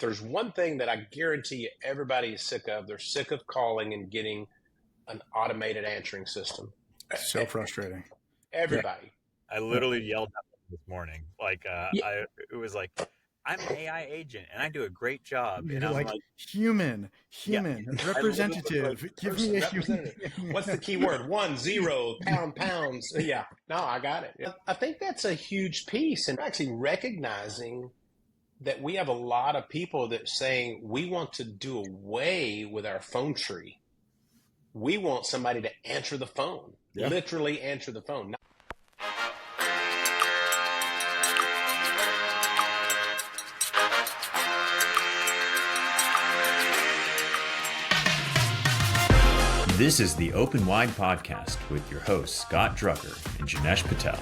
there's one thing that I guarantee you everybody is sick of, they're sick of calling and getting an automated answering system. So frustrating. Everybody. I literally yelled at them this morning. It was like, I'm an AI agent and I do a great job. You're and I'm like human, representative. Give me a representative. What's the key word? 1, 0, pounds. Yeah, no, I got it. I think that's a huge piece, and actually recognizing that we have a lot of people that saying we want to do away with our phone tree. We want somebody to answer the phone, literally answer the phone. This is the Open Wide Podcast with your hosts, Scott Drucker and Jinesh Patel.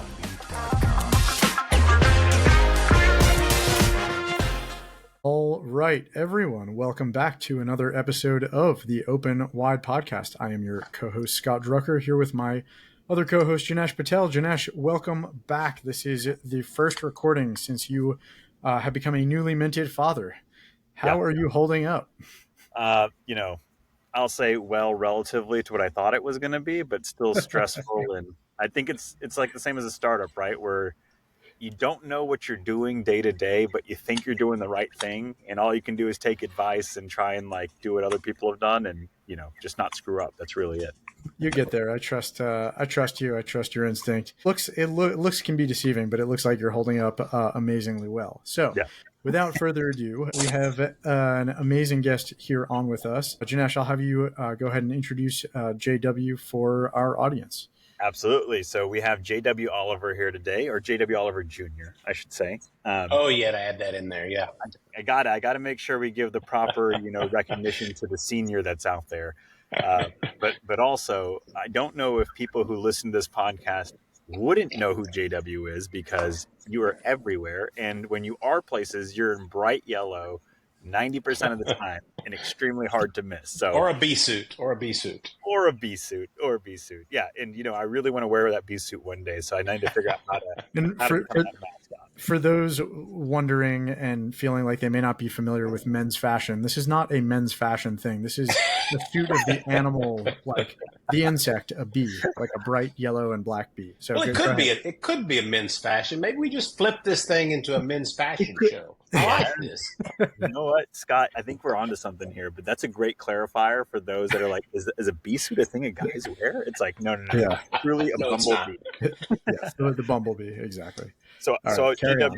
All right, everyone, welcome back to another episode of the Open Wide Podcast. I am your co-host, Scott Drucker, here with my other co-host, Jinesh Patel. Jinesh, welcome back. This is the first recording since you have become a newly minted father. How are you holding up? I'll say relatively to what I thought it was going to be, but still stressful. And I think it's like the same as a startup, right? Where you don't know what you're doing day to day, but you think you're doing the right thing. And all you can do is take advice and try and do what other people have done and, just not screw up. That's really it. You get there. I trust you. I trust your instinct. Looks can be deceiving, but it looks like you're holding up amazingly well. So without further ado, we have an amazing guest here on with us. Jinesh, I'll have you go ahead and introduce JW for our audience. Absolutely. So we have JW Oliver here today, or JW Oliver Jr., I should say. To add that in there. Yeah. I got to make sure we give the proper, recognition to the senior that's out there. But also, I don't know if people who listen to this podcast wouldn't know who JW is because you are everywhere. And when you are places, you're in bright yellow 90% of the time and extremely hard to miss. So or a B suit. Yeah. And, I really want to wear that B suit one day. So I need to figure out how to put that mask on. For those wondering and feeling like they may not be familiar with men's fashion, this is not a men's fashion thing. This is the suit of the animal, like the insect, a bee, like a bright yellow and black bee. So it could be a men's fashion. Maybe we just flip this thing into a men's fashion show. I like this. You know what, Scott? I think we're onto something here, but that's a great clarifier for those that are like, is a bee suit a thing a guys wear? It's like, no. Yeah. It's really a bumblebee. The bumblebee, exactly. So JW,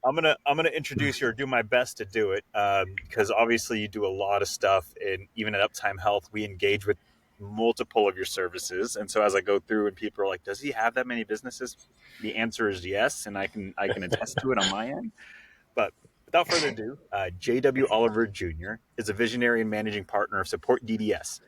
I'm gonna introduce you or do my best to do it because obviously you do a lot of stuff, and even at Uptime Health, we engage with multiple of your services. And so as I go through and people are like, does he have that many businesses? The answer is yes, and I can attest to it on my end. But without further ado, JW Oliver Jr. is a visionary and managing partner of SupportDDS,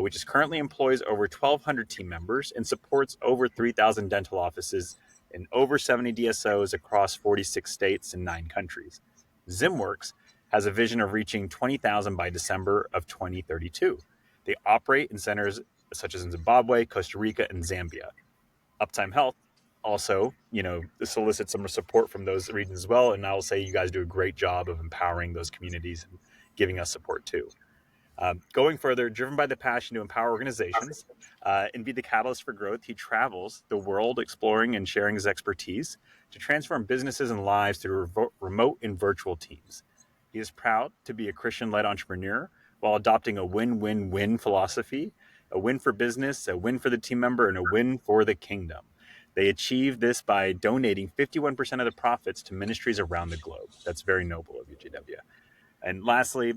which is currently employs over 1,200 team members and supports over 3,000 dental offices in over 70 DSOs across 46 states and 9 countries. ZimWorkX has a vision of reaching 20,000 by December of 2032. They operate in centers such as in Zimbabwe, Costa Rica, and Zambia. Uptime Health also, solicits some support from those regions as well. And I will say you guys do a great job of empowering those communities and giving us support too. Going further, driven by the passion to empower organizations and be the catalyst for growth, he travels the world exploring and sharing his expertise to transform businesses and lives through remote and virtual teams. He is proud to be a Christian-led entrepreneur while adopting a win-win-win philosophy, a win for business, a win for the team member, and a win for the kingdom. They achieve this by donating 51% of the profits to ministries around the globe. That's very noble of you, JW. And lastly,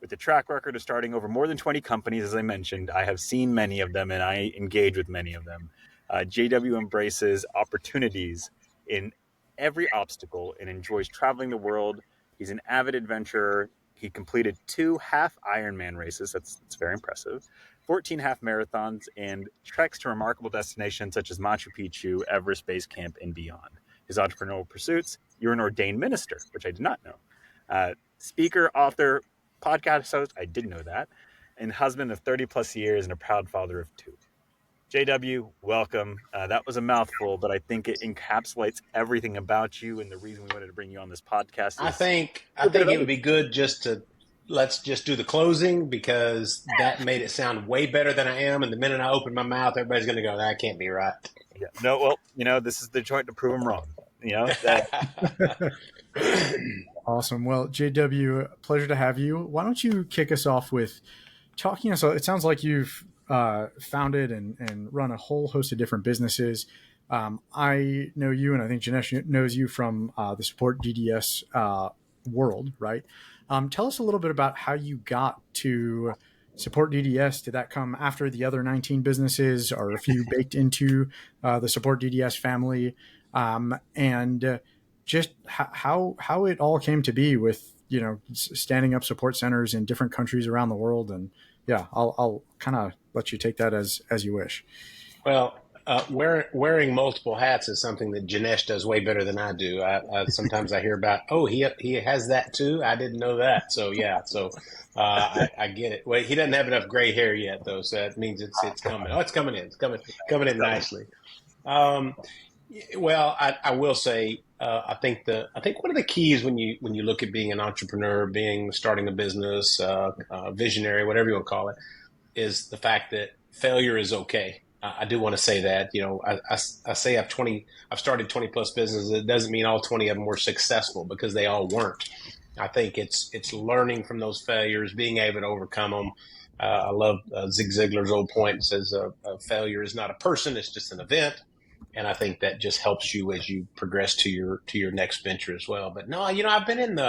with the track record of starting over more than 20 companies, as I mentioned, I have seen many of them and I engage with many of them. JW embraces opportunities in every obstacle and enjoys traveling the world. He's an avid adventurer. He completed 2 half Ironman races. That's very impressive. 14 half marathons and treks to remarkable destinations such as Machu Picchu, Everest Base Camp, and beyond. His entrepreneurial pursuits, you're an ordained minister, which I did not know. Speaker, author, podcast host, I did know that, and husband of 30 plus years and a proud father of 2. JW, welcome. That was a mouthful, but I think it encapsulates everything about you. And the reason we wanted to bring you on this podcast I is think it would be good just to let's just do the closing, because that made it sound way better than I am. And the minute I open my mouth, everybody's going to go, "That can't be right." yeah. No, well, this is the joint to prove them wrong. Awesome. Well, JW, pleasure to have you. Why don't you kick us off with talking us? It sounds like you've founded and run a whole host of different businesses. I know you, and I think Jinesh knows you from the Support DDS world, right? Tell us a little bit about how you got to Support DDS. Did that come after the other 19 businesses, or a few baked into the Support DDS family? And just how it all came to be with, standing up support centers in different countries around the world. And yeah, I'll kind of let you take that as you wish. Well, wearing multiple hats is something that Jinesh does way better than I do. Sometimes I hear about, he has that too. I didn't know that. So yeah, I get it. Well, he doesn't have enough gray hair yet though, so that means it's coming. Oh, it's coming in. It's coming in nicely. Well, I will say, I think one of the keys when you look at being an entrepreneur, starting a business, visionary, whatever you want to call it, is the fact that failure is okay. I do want to say that, I say I've started 20 plus businesses. It doesn't mean all 20 of them were successful, because they all weren't. I think it's learning from those failures, being able to overcome them. I love Zig Ziglar's old point. It says failure is not a person, it's just an event. And I think that just helps you as you progress to your next venture as well. But no, I've been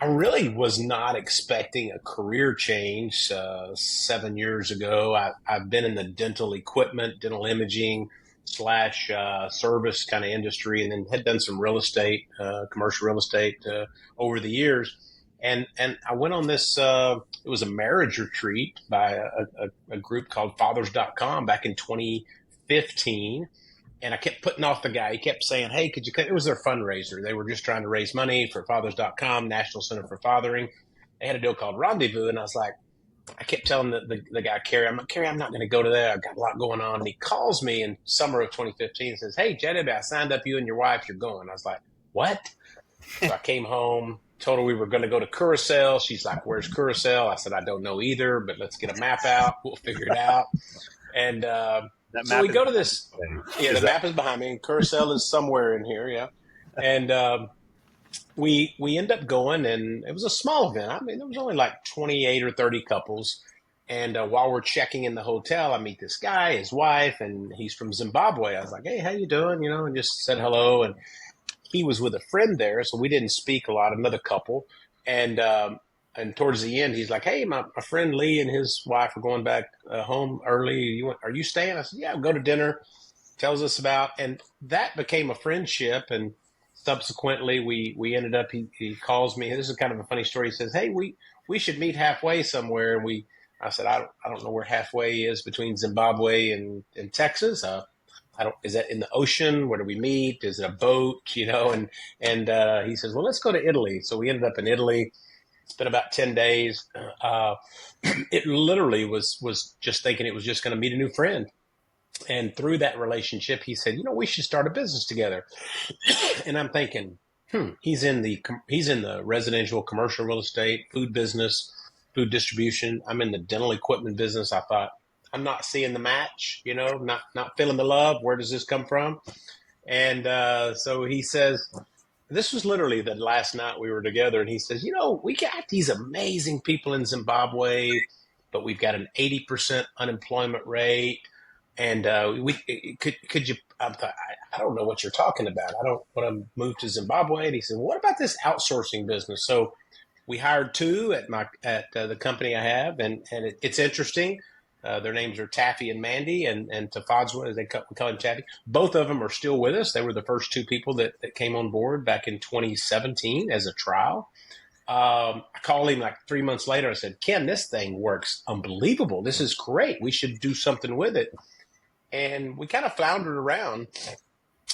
I really was not expecting a career change 7 years ago. I've been in the dental equipment, dental imaging / service kind of industry, and then had done some real estate, commercial real estate over the years. And I went on this, it was a marriage retreat by a group called Fathers.com back in 2015. And I kept putting off the guy. He kept saying, "Hey, could you cut?" It was their fundraiser. They were just trying to raise money for Fathers.com, National Center for Fathering. They had a deal called Rendezvous. And I was like, I kept telling the guy, Kerry, I'm not going to go to that. I've got a lot going on. And he calls me in summer of 2015 and says, "Hey, JW, I signed up you and your wife. You're going." I was like, "What?" So I came home, told her we were going to go to Curacao. She's like, "Where's Curacao?" I said, "I don't know either, but let's get a map out. We'll figure it out." And, so we go to this. Yeah, the map is behind me, and Curacao is somewhere in here. Yeah, and we end up going, and it was a small event. I mean, there was only like 28 or 30 couples. And while we're checking in the hotel, I meet this guy, his wife, and he's from Zimbabwe. I was like, "Hey, how you doing?" And just said hello. And he was with a friend there, so we didn't speak a lot. Another couple, and towards the end, he's like, "Hey, my friend Lee and his wife are going back home early. Are you staying?" I said, "Yeah, we'll go to dinner." Tells us about, and that became a friendship. And subsequently, we ended up. He calls me. This is kind of a funny story. He says, "Hey, we should meet halfway somewhere." And I said, "I don't know where halfway is between Zimbabwe and Texas. Is that in the ocean? Where do we meet? Is it a boat? And he says, "Well, let's go to Italy." So we ended up in Italy. Spent about 10 days. It literally was just thinking it was just going to meet a new friend. And through that relationship, he said, "We should start a business together." And I'm thinking, he's in the residential commercial real estate, food business, food distribution. I'm in the dental equipment business. I thought, I'm not seeing the match, not feeling the love. Where does this come from? And so he says, this was literally the last night we were together, and he says, "We got these amazing people in Zimbabwe, but we've got an 80% unemployment rate. And could you? I don't know what you're talking about. I don't want to move to Zimbabwe." And he said, "Well, what about this outsourcing business?" So we hired two at the company I have, and it's interesting. Their names are Taffy and Mandy, and Tafadswa, as we call him Taffy. Both of them are still with us. They were the first two people that came on board back in 2017 as a trial. I called him like 3 months later. I said, "Ken, this thing works unbelievable. This is great. We should do something with it." And we kind of floundered around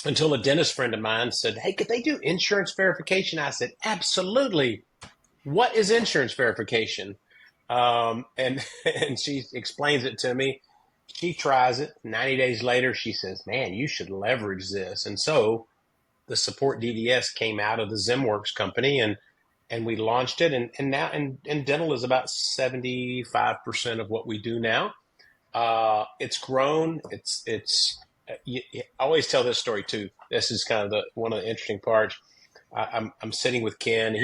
until a dentist friend of mine said, "Hey, could they do insurance verification?" I said, "Absolutely. What is insurance verification?" And she explains it to me. She tries it. 90 days later, she says, man, you should leverage this. And so the Support DDS came out of the ZimWorks company, and we launched it. And now, and dental is about 75% of what we do now. It's grown. I always tell this story too. This is kind of one of the interesting parts. I'm sitting with Ken.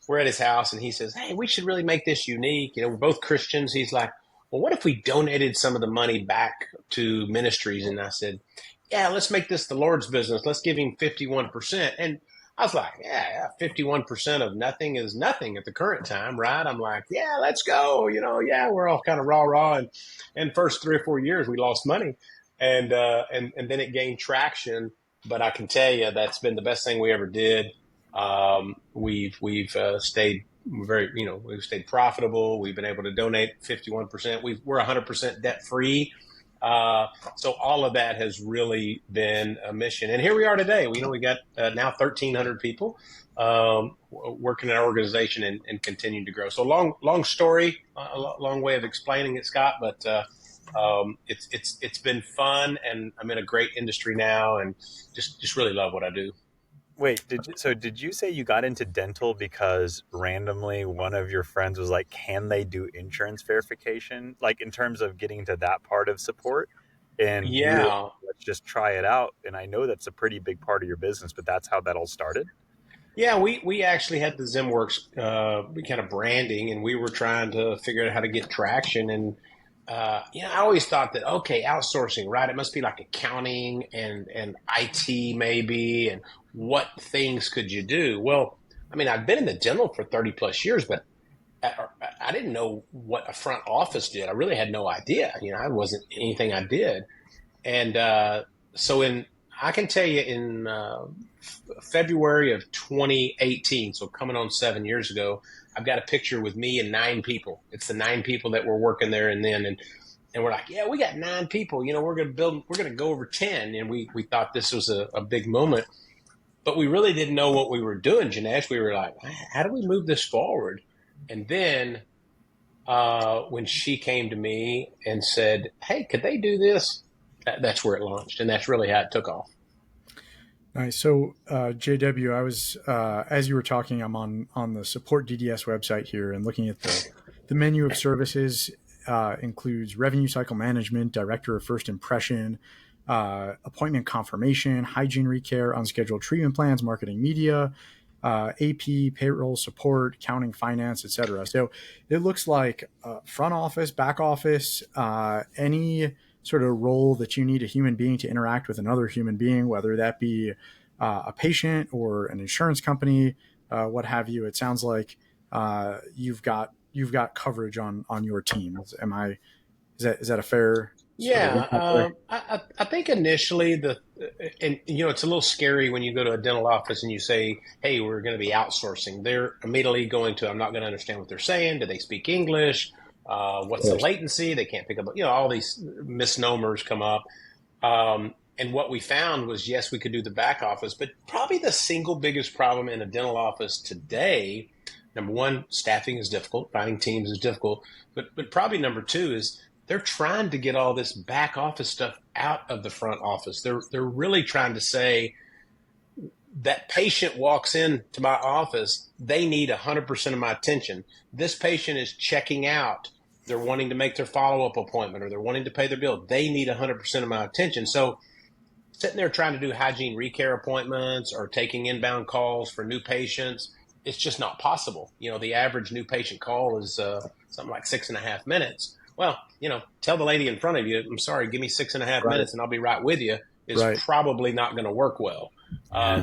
We're at his house, and he says, hey, we should really make this unique. We're both Christians. He's like, well, what if we donated some of the money back to ministries? And I said, yeah, let's make this the Lord's business. Let's give him 51%. And I was like, yeah, 51% of nothing is nothing at the current time, right? I'm like, yeah, let's go. Yeah, we're all kind of rah. And first 3 or 4 years, we lost money. And then it gained traction. But I can tell you that's been the best thing we ever did. We've stayed we've stayed profitable. We've been able to donate 51%. We're 100% debt free. So all of that has really been a mission. And here we are today. We got now 1,300 people working in our organization and continuing to grow. So long story, a long way of explaining it, Scott. But it's been fun, and I'm in a great industry now, and just really love what I do. Wait, did you say you got into dental because randomly one of your friends was like, can they do insurance verification? Like in terms of getting to that part of support? And yeah, let's just try it out. And I know that's a pretty big part of your business, but that's how that all started? Yeah, we actually had the ZimWorks kind of branding, and we were trying to figure out how to get traction. And I always thought that, okay, outsourcing, right? It must be like accounting and IT maybe, and what things could you do? Well, I mean, I've been in the dental for 30 plus years, but I didn't know what a front office did. I really had no idea. It wasn't anything I did. And I can tell you in February of 2018, so coming on 7 years ago, I've got a picture with me and 9 people. It's the 9 people that were working there and then. And we're like, yeah, we got 9 people. We're going to go over 10. And we thought this was a big moment. But we really didn't know what we were doing, Jinesh. We were like, how do we move this forward? And then when she came to me and said, hey, could they do this? That's where it launched. And that's really how it took off. Nice. So, JW, I was, as you were talking, I'm on the Support DDS website here and looking at the menu of services, includes revenue cycle management, director of first impression, appointment confirmation, hygiene recare, unscheduled treatment plans, marketing media, AP, payroll support, accounting, finance, etc. So it looks like front office, back office, any sort of role that you need a human being to interact with another human being, whether that be a patient or an insurance company, what have you. It sounds like you've got coverage on your team. Is that a fair? Yeah, I think initially it's a little scary when you go to a dental office and you say, hey, we're going to be outsourcing. They're immediately going to, I'm not going to understand what they're saying. Do they speak English? What's the latency? They can't pick up, all these misnomers come up. And what we found was, yes, we could do the back office, but probably the single biggest problem in a dental office today, number one, staffing is difficult. Finding teams is difficult. But probably number two is they're trying to get all this back office stuff out of the front office. They're really trying to say that patient walks into my office, they need 100% of my attention. This patient is checking out. They're wanting to make their follow-up appointment or they're wanting to pay their bill. They need 100% of my attention. So sitting there trying to do hygiene recare appointments or taking inbound calls for new patients, it's just not possible. The average new patient call is something like 6.5 minutes. Well, tell the lady in front of you, I'm sorry, give me 6.5 minutes and I'll be right with you, is probably not going to work well.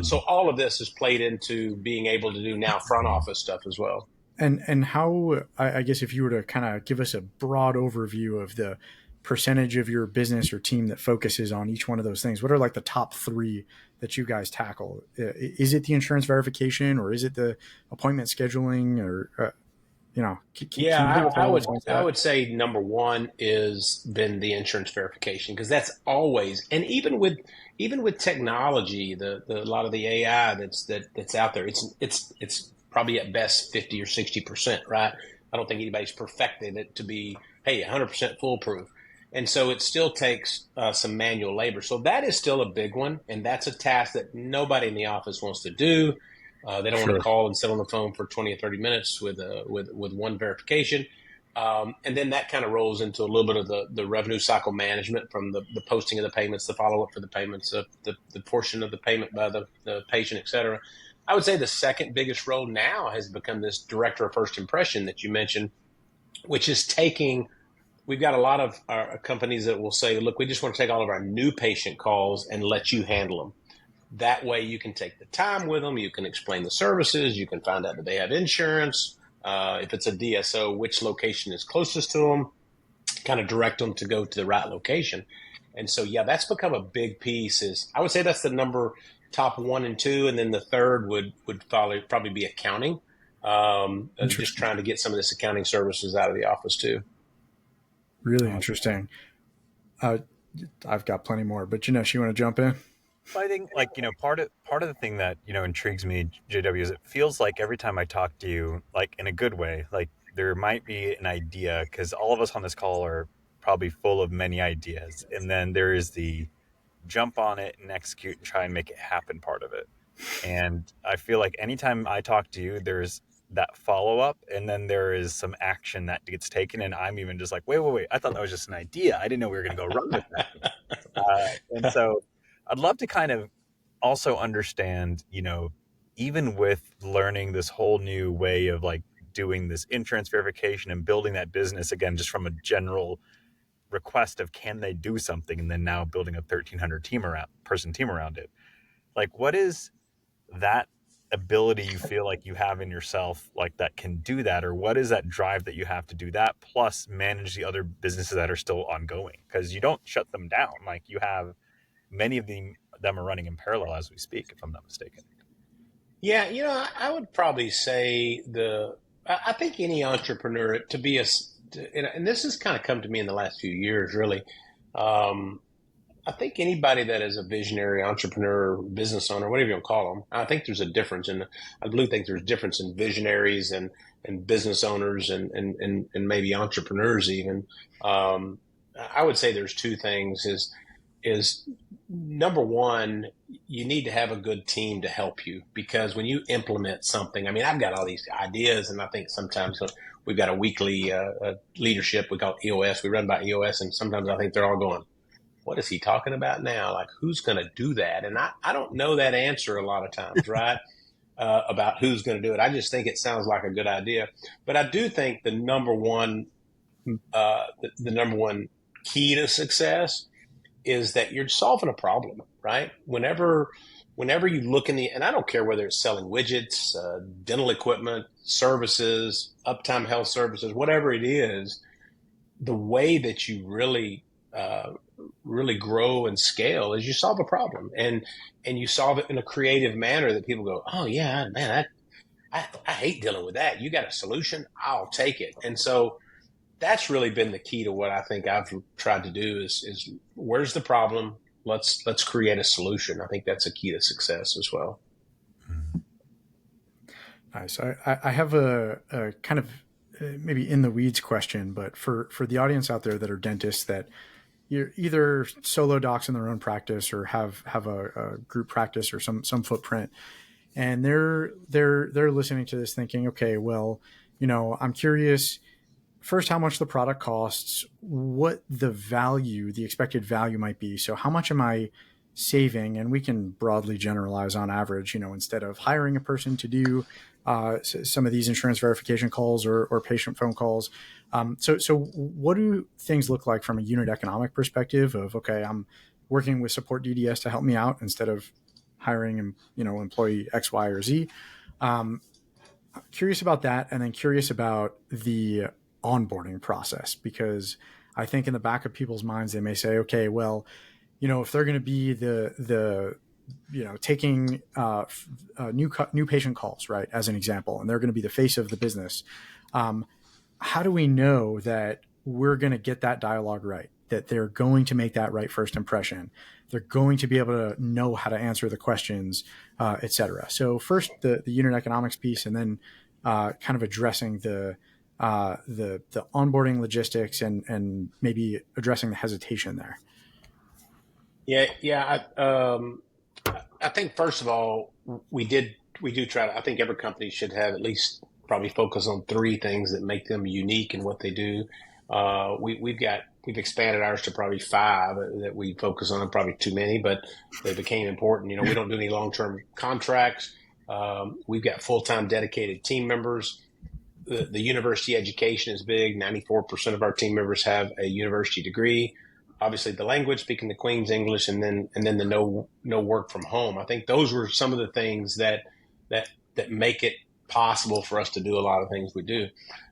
So all of this has played into being able to do now front office stuff as well. And how, I guess if you were to kind of give us a broad overview of the percentage of your business or team that focuses on each one of those things, what are like the top 3 that you guys tackle? Is it the insurance verification or is it the appointment scheduling or, I would say number one is been the insurance verification, because that's always, and even with technology, a lot of the AI that's out there, it's probably at best 50 or 60%, right? I don't think anybody's perfected it to be, hey, 100% foolproof. And so it still takes some manual labor. So that is still a big one. And that's a task that nobody in the office wants to do. They don't want to call and sit on the phone for 20 or 30 minutes with one verification. And then that kind of rolls into a little bit of the revenue cycle management, from the posting of the payments, the follow-up for the payments, the portion of the payment by the patient, et cetera. I would say the second biggest role now has become this director of first impression that you mentioned, which is we've got a lot of our companies that will say, look, we just want to take all of our new patient calls and let you handle them. That way you can take the time with them. You can explain the services. You can find out that they have insurance. If it's a DSO, which location is closest to them, kind of direct them to go to the right location. And so, yeah, that's become a big piece. I would say that's the top 1 and 2. And then the third would probably be accounting. Just trying to get some of this accounting services out of the office too. Really interesting. I've got plenty more, but Jinesh, you want to jump in? I think, part of the thing that, intrigues me, JW, is it feels like every time I talk to you, like in a good way, like there might be an idea, because all of us on this call are probably full of many ideas. And then there is the jump on it and execute and try and make it happen part of it. And I feel like anytime I talk to you, there's that follow-up, and then there is some action that gets taken. And I'm even just like, wait, I thought that was just an idea. I didn't know we were going to go run with that. And so I'd love to kind of also understand, even with learning this whole new way of like doing this insurance verification and building that business again, just from a general request of can they do something, and then now building a 1,300 person team around it. Like, what is that ability you feel like you have in yourself, like that can do that, or what is that drive that you have to do that, plus manage the other businesses that are still ongoing? Because you don't shut them down. Like, you have many of them are running in parallel as we speak, if I'm not mistaken. Yeah, I would probably say I think any entrepreneur and this has kind of come to me in the last few years, really. I think anybody that is a visionary entrepreneur, business owner, whatever you want to call them, I think there's a difference. And I really think there's a difference in visionaries and business owners and maybe entrepreneurs even. I would say there's two things is number one, you need to have a good team to help you, because when you implement something, I mean, I've got all these ideas, and I think sometimes we've got a weekly leadership. We call it EOS. We run by EOS, and sometimes I think they're all going, what is he talking about now? Like, who's going to do that? And I don't know that answer a lot of times, right? About who's going to do it. I just think it sounds like a good idea. But I do think the number one key to success is that you're solving a problem, right? Whenever you look and I don't care whether it's selling widgets, dental equipment, services, uptime health services, whatever it is, the way that you really grow and scale is you solve a problem, and you solve it in a creative manner that people go, oh yeah, man, I hate dealing with that. You got a solution? I'll take it. And so that's really been the key to what I think I've tried to do is where's the problem? Let's create a solution. I think that's a key to success as well. Nice. I have a kind of maybe in the weeds question, but for the audience out there that are dentists that you're either solo docs in their own practice or have a group practice or some footprint, and they're listening to this thinking, okay, well, I'm curious first how much the product costs, what the expected value might be. So how much am I saving? And we can broadly generalize on average, instead of hiring a person to do some of these insurance verification calls or patient phone calls. So what do things look like from a unit economic perspective of, okay, I'm working with SupportDDS to help me out instead of hiring, employee X, Y, or Z. Curious about that. And then curious about the onboarding process, because I think in the back of people's minds, they may say, okay, well, if they're going to be the taking new patient calls, right, as an example, and they're going to be the face of the business, how do we know that we're going to get that dialogue right, that they're going to make that right first impression, they're going to be able to know how to answer the questions, et cetera? So first the unit economics piece, and then kind of addressing the the onboarding logistics and maybe addressing the hesitation there? Yeah. I think first of all, we do try to. I think every company should have at least probably focus on three things that make them unique in what they do. We've expanded ours to probably five that we focus on. Probably too many, but they became important. We don't do any long-term contracts. We've got full-time dedicated team members. The university education is big. 94% of our team members have a university degree. Obviously, the language, speaking the Queen's English, and then the no work from home. I think those were some of the things that make it possible for us to do a lot of things we do.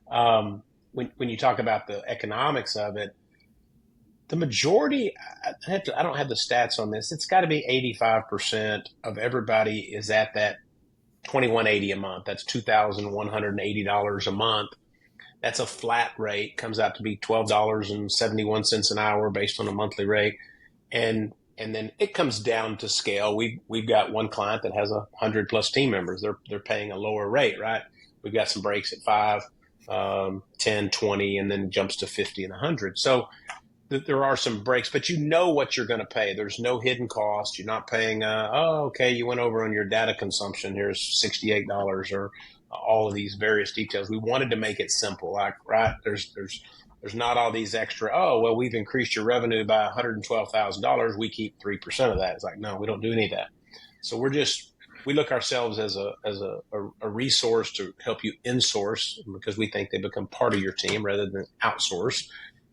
When you talk about the economics of it, the majority, I don't have the stats on this. It's got to be 85% of everybody is at that $2,180 a month. That's $2,180 a month. That's a flat rate, comes out to be $12.71 an hour based on a monthly rate. And then it comes down to scale. We've got one client that has 100 plus team members. They're paying a lower rate, right? We've got some breaks at 5, 10, 20, and then jumps to 50 and 100. So there are some breaks, but you know what you're going to pay. There's no hidden cost. You're not paying, okay, you went over on your data consumption. Here's $68 or all of these various details. We wanted to make it simple, like, right? There's not all these extra, we've increased your revenue by $112,000. We keep 3% of that. It's like, no, we don't do any of that. So we look ourselves as a resource to help you insource, because we think they become part of your team rather than outsource.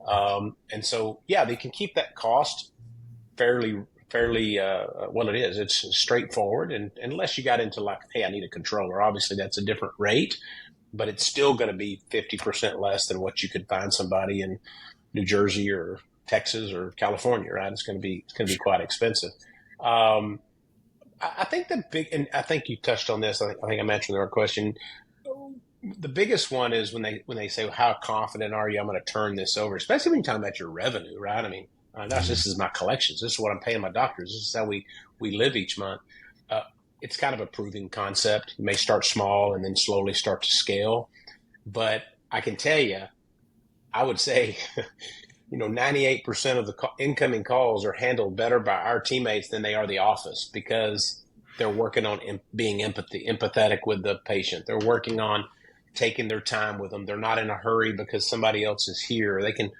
And so, yeah, they can keep that cost fairly, well, it is. It's straightforward. And unless you got into like, hey, I need a controller, obviously that's a different rate, but it's still going to be 50% less than what you could find somebody in New Jersey or Texas or California, right? It's going to be quite expensive. I think and I think you touched on this. I think I'm answering our question. The biggest one is when they say, well, how confident are you I'm going to turn this over, especially when you're talking about your revenue, right? I mean, gosh, this is my collections. This is what I'm paying my doctors. This is how we live each month. It's kind of a proving concept. You may start small and then slowly start to scale. But I can tell you, I would say, 98% of the incoming calls are handled better by our teammates than they are the office, because they're working on being empathetic with the patient. They're working on taking their time with them. They're not in a hurry because somebody else is here. They can,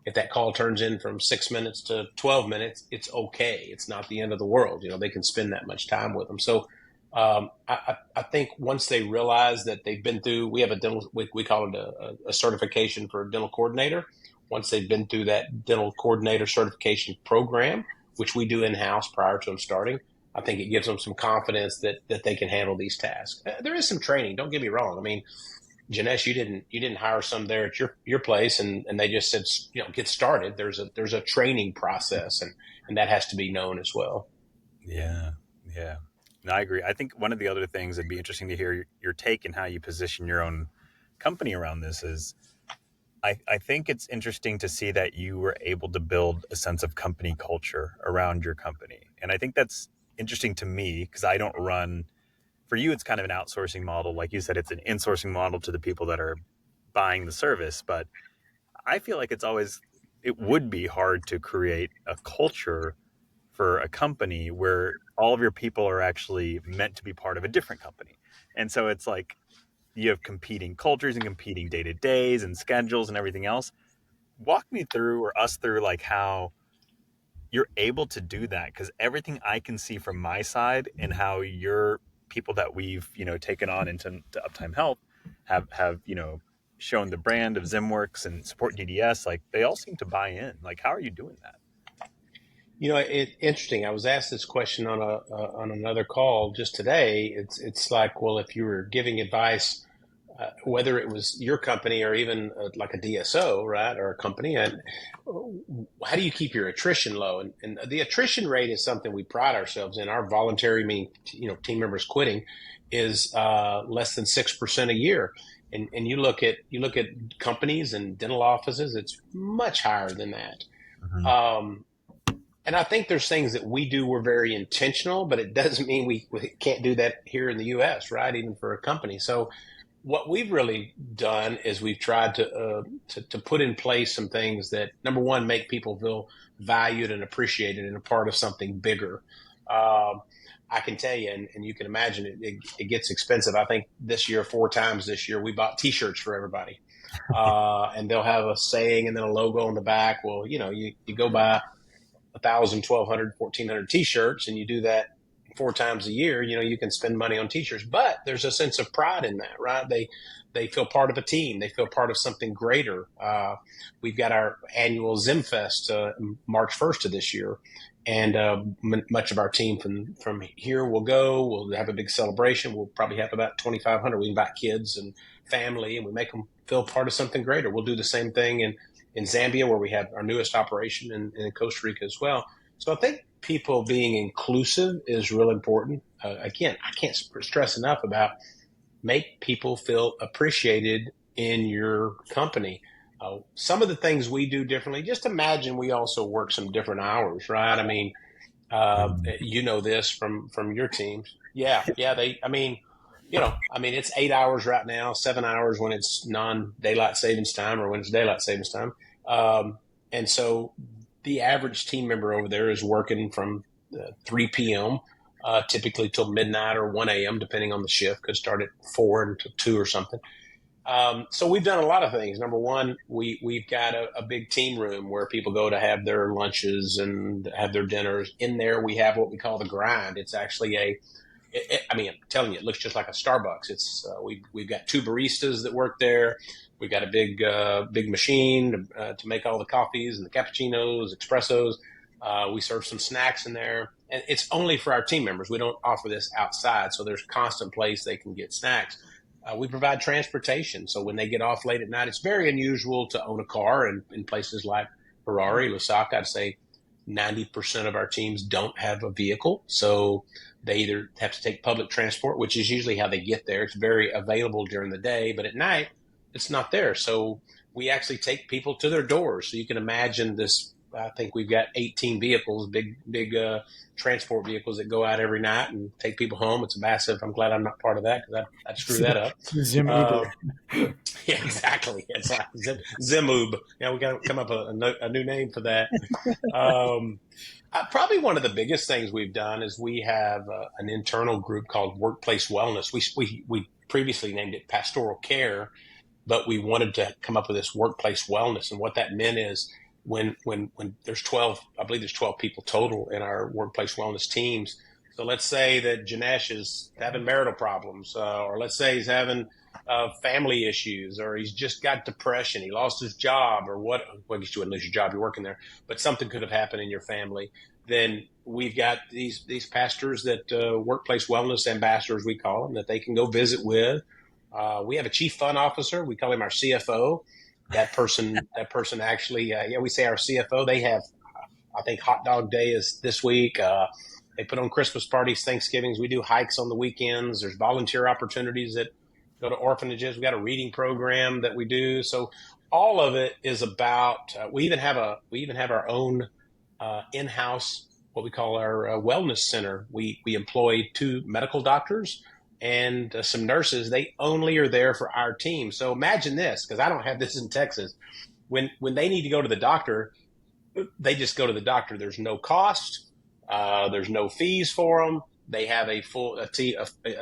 if that call turns in from 6 minutes to 12 minutes, it's okay. It's not the end of the world. They can spend that much time with them. So I think once they realize that they've been through, we have we call it a certification for a dental coordinator. Once they've been through that dental coordinator certification program, which we do in-house prior to them starting, I think it gives them some confidence that they can handle these tasks. There is some training. Don't get me wrong. I mean, Jinesh, you didn't hire some there at your place and they just said, get started. There's a training process and that has to be known as well. Yeah. No, I agree. I think one of the other things that'd be interesting to hear your take and how you position your own company around this is, I think it's interesting to see that you were able to build a sense of company culture around your company. And I think that's interesting to me because I don't run, for you, it's kind of an outsourcing model. Like you said, it's an insourcing model to the people that are buying the service. But I feel like it would be hard to create a culture for a company where all of your people are actually meant to be part of a different company. And so it's like you have competing cultures and competing day-to-days and schedules and everything else. Walk me through or us through like how you're able to do that, because everything I can see from my side and how your people that we've taken on into Uptime Health have shown the brand of ZimWorks and SupportDDS, like they all seem to buy in. Like, how are you doing that? It's interesting. I was asked this question on another call just today. It's like, well, if you were giving advice, whether it was your company or even like a DSO, right, or a company, and how do you keep your attrition low? And the attrition rate is something we pride ourselves in. Our voluntary, team members quitting is less than 6% a year. And you look at companies and dental offices, it's much higher than that. Mm-hmm. And I think there's things that we do, we're very intentional, but it doesn't mean we can't do that here in the U.S., right? Even for a company. So what we've really done is we've tried to put in place some things that, number one, make people feel valued and appreciated and a part of something bigger. I can tell you, and you can imagine it gets expensive. I think this year, 4 times this year, we bought T-shirts for everybody. And they'll have a saying and then a logo on the back. Well, you go buy 1,000, 1,200, 1,400 T-shirts, and you do that 4 times a year. You can spend money on T-shirts, but there's a sense of pride in that, right? They feel part of a team. They feel part of something greater. We've got our annual ZimFest March 1st of this year. And much of our team from here will go. We'll have a big celebration. We'll probably have about 2,500. We invite kids and family, and we make them feel part of something greater. We'll do the same thing in Zambia, where we have our newest operation, and in Costa Rica as well. So I think people being inclusive is real important. Again, I can't stress enough about make people feel appreciated in your company. Some of the things we do differently, just imagine we also work some different hours, right? I mean, this from your teams. Yeah. It's 8 hours right now, 7 hours when it's non-daylight savings time or when it's daylight savings time. And so the average team member over there is working from 3 p.m. Typically till midnight or 1 a.m., depending on the shift. Could start at 4 until 2 or something. So we've done a lot of things. Number one, we've got a big team room where people go to have their lunches and have their dinners. In there, we have what we call the grind. It's actually I'm telling you, it looks just like a Starbucks. It's we've got 2 baristas that work there. We've got a big machine to make all the coffees and the cappuccinos, espressos. We serve some snacks in there, and it's only for our team members. We don't offer this outside, so there's constant place they can get snacks. We provide transportation, so when they get off late at night, it's very unusual to own a car. In places like Harare, Lusaka, I'd say 90% of our teams don't have a vehicle, so they either have to take public transport, which is usually how they get there. It's very available during the day, but at night, it's not there. So we actually take people to their doors. So you can imagine this. I think we've got 18 vehicles, big transport vehicles that go out every night and take people home. It's massive. I'm glad I'm not part of that because I'd screw that up. ZimUber. Yeah, exactly. It's like ZimUber. Yeah, we got to come up with a new name for that. Probably one of the biggest things we've done is we have an internal group called Workplace Wellness. We previously named it Pastoral Care, but we wanted to come up with this Workplace Wellness, and what that meant is when there's 12, I believe there's 12 people total in our workplace wellness teams. So let's say that Jinesh is having marital problems, or let's say he's having family issues, or he's just got depression, he lost his job, or what? Well, I guess you wouldn't lose your job, you're working there, but something could have happened in your family. Then we've got these pastors that workplace wellness ambassadors, we call them, that they can go visit with. We have a chief fun officer. We call him our CFO. That person actually, we say our CFO. They have, I think, hot dog day is this week. They put on Christmas parties, Thanksgivings. We do hikes on the weekends. There's volunteer opportunities that go to orphanages. We got a reading program that we do. So all of it is about. We even have our own in-house, what we call our wellness center. We employ 2 medical doctors and some nurses. They only are there for our team. So imagine this, because I don't have this in Texas. When they need to go to the doctor, they just go to the doctor. There's no cost. There's no fees for them. They have a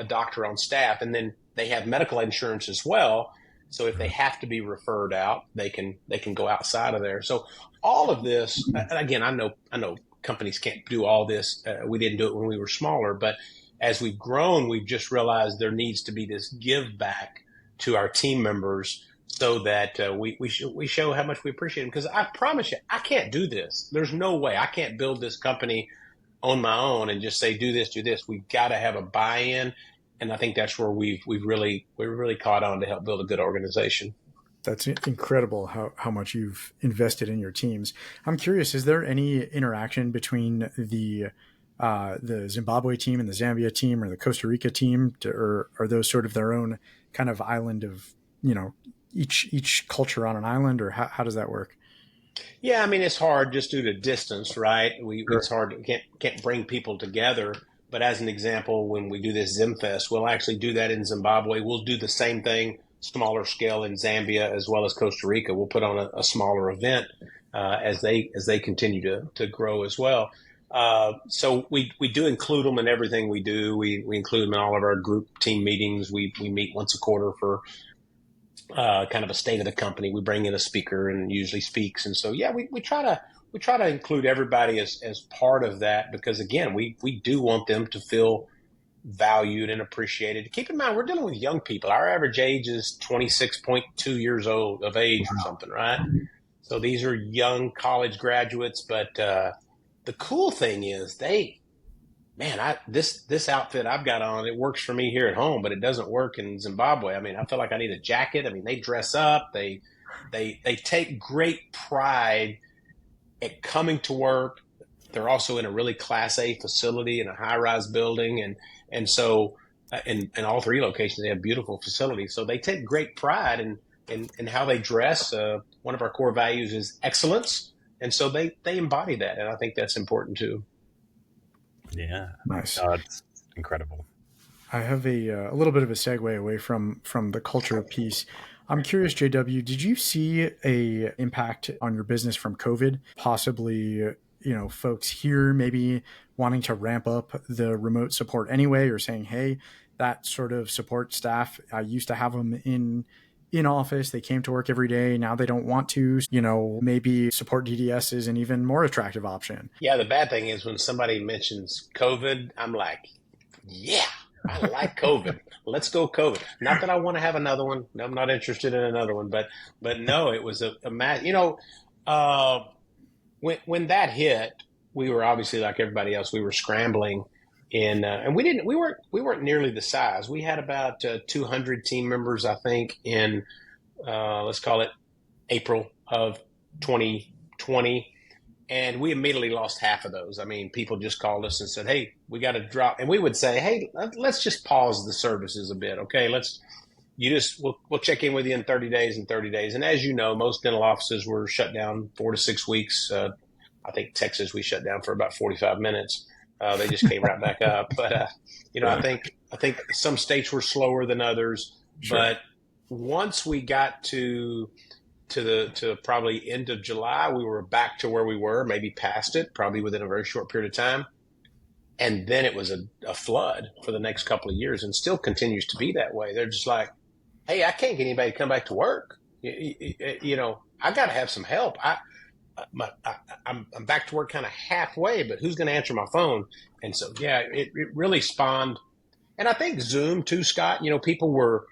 doctor on staff, and then they have medical insurance as well. So if they have to be referred out, they can go outside of there. So all of this, and again, I know companies can't do all this. We didn't do it when we were smaller, but as we've grown, we've just realized there needs to be this give back to our team members so that we show how much we appreciate them. Because I promise you, I can't do this. There's no way. I can't build this company on my own and just say, do this, do this. We've got to have a buy-in. And I think that's where we're really caught on to help build a good organization. That's incredible how much you've invested in your teams. I'm curious, is there any interaction between the Zimbabwe team and the Zambia team or the Costa Rica team, or are those sort of their own kind of island of, each culture on an island, or how does that work? Yeah, it's hard just due to distance, right? It's hard. Can't bring people together. But as an example, when we do this ZimFest, we'll actually do that in Zimbabwe. We'll do the same thing, smaller scale in Zambia as well as Costa Rica. We'll put on a smaller event as they continue to grow as well. So we do include them in everything we do. We include them in all of our group team meetings. We meet once a quarter for kind of a state of the company. We bring in a speaker and usually speaks. And so, yeah, we try to include everybody as part of that because, again, we do want them to feel valued and appreciated. Keep in mind, we're dealing with young people. Our average age is 26.2 years old of age or something, right? So these are young college graduates. But the cool thing is this outfit I've got on, it works for me here at home, but it doesn't work in Zimbabwe. I mean, I feel like I need a jacket. I mean, they dress up. They take great pride at coming to work. They're also in a really Class A facility in a high-rise building. And so in all three locations, they have beautiful facilities. So they take great pride in how they dress. One of our core values is excellence. And so they embody that. And I think that's important too. Yeah. Nice. It's incredible. I have a little bit of a segue away from the culture piece. I'm curious, JW, did you see a impact on your business from COVID? Possibly, folks here maybe wanting to ramp up the remote support anyway, or saying, hey, that sort of support staff, I used to have them in office. They came to work every day. Now they don't want to. Maybe support DDS is an even more attractive option. Yeah, the bad thing is when somebody mentions COVID, I'm like, yeah, I like COVID. Let's go COVID. Not that I want to have another one. I'm not interested in another one. But no, it was a mass. When that hit, we were obviously like everybody else. We were scrambling. And we weren't nearly the size. We had about 200 team members, I think, in let's call it April of 2020, and we immediately lost half of those. I mean, people just called us and said, "Hey, we got to drop," and we would say, "Hey, let's just pause the services a bit, okay? We'll check in with you in 30 days." And as you know, most dental offices were shut down 4 to 6 weeks. I think Texas we shut down for about 45 minutes. They just came right back up. But, I think some states were slower than others. Sure. But once we got to probably end of July, we were back to where we were, maybe past it, probably within a very short period of time. And then it was a flood for the next couple of years and still continues to be that way. They're just like, hey, I can't get anybody to come back to work. I got to have some help. I'm back to work kind of halfway, but who's going to answer my phone? And so, yeah, it really spawned. And I think Zoom too, Scott, people were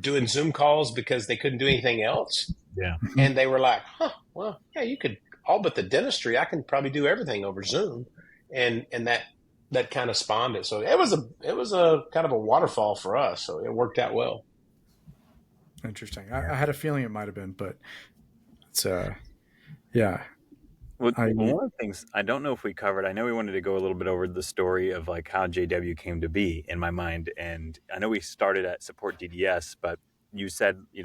doing Zoom calls because they couldn't do anything else. Yeah. And they were like, well, yeah, you could, all but the dentistry, I can probably do everything over Zoom. And that kind of spawned it. So it was a kind of a waterfall for us. So it worked out well. Interesting. I had a feeling it might've been, but it's, yeah. Well, one of the things I don't know if we covered, I know we wanted to go a little bit over the story of like how JW came to be in my mind. And I know we started at Support DDS, but you said, you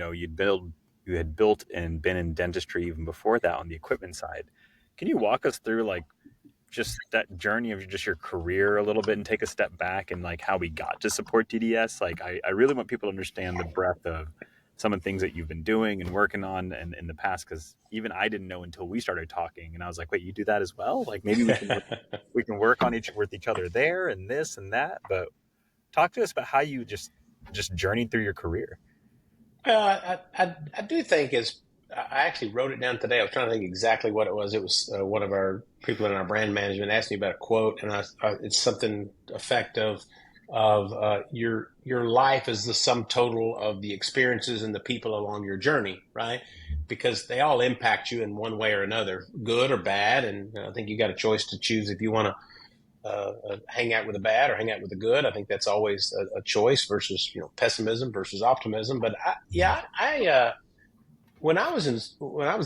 had built and been in dentistry even before that on the equipment side. Can you walk us through like just that journey of just your career a little bit and take a step back and like how we got to Support DDS? Like I really want people to understand the breadth of some of the things that you've been doing and working on and in the past, because even I didn't know until we started talking, and I was like, wait, you do that as well? Like maybe we can work on with each other there and this and that. But talk to us about how you just journeyed through your career. I do think I actually wrote it down today. I was trying to think exactly what it was. It was one of our people in our brand management asked me about a quote, and it's something effect of your life is the sum total of the experiences and the people along your journey, right? Because they all impact you in one way or another, good or bad. And I think you got a choice to choose if you want to hang out with the bad or hang out with the good. I think that's always a choice versus pessimism versus optimism. But when I was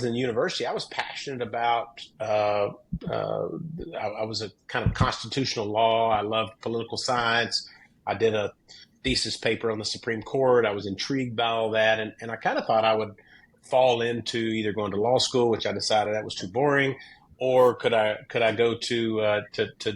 in university, I was passionate about. I was a kind of constitutional law. I loved political science. I did a thesis paper on the Supreme Court. I was intrigued by all that, and I kind of thought I would fall into either going to law school, which I decided that was too boring, or could I go to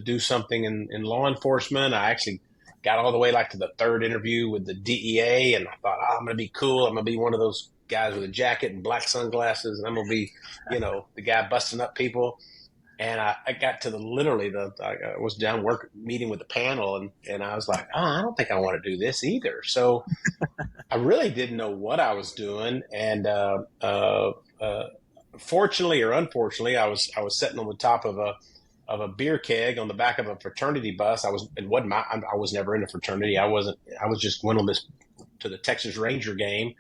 do something in law enforcement? I actually got all the way like to the third interview with the DEA, and I thought, oh, I'm going to be cool. I'm going to be one of those guys with a jacket and black sunglasses, and I'm going to be, the guy busting up people. And I got to I was down meeting with the panel, and I was like, oh, I don't think I want to do this either. So I really didn't know what I was doing. And fortunately or unfortunately, I was sitting on the top of a beer keg on the back of a fraternity bus. I was never in a fraternity. I was just went to the Texas Ranger game.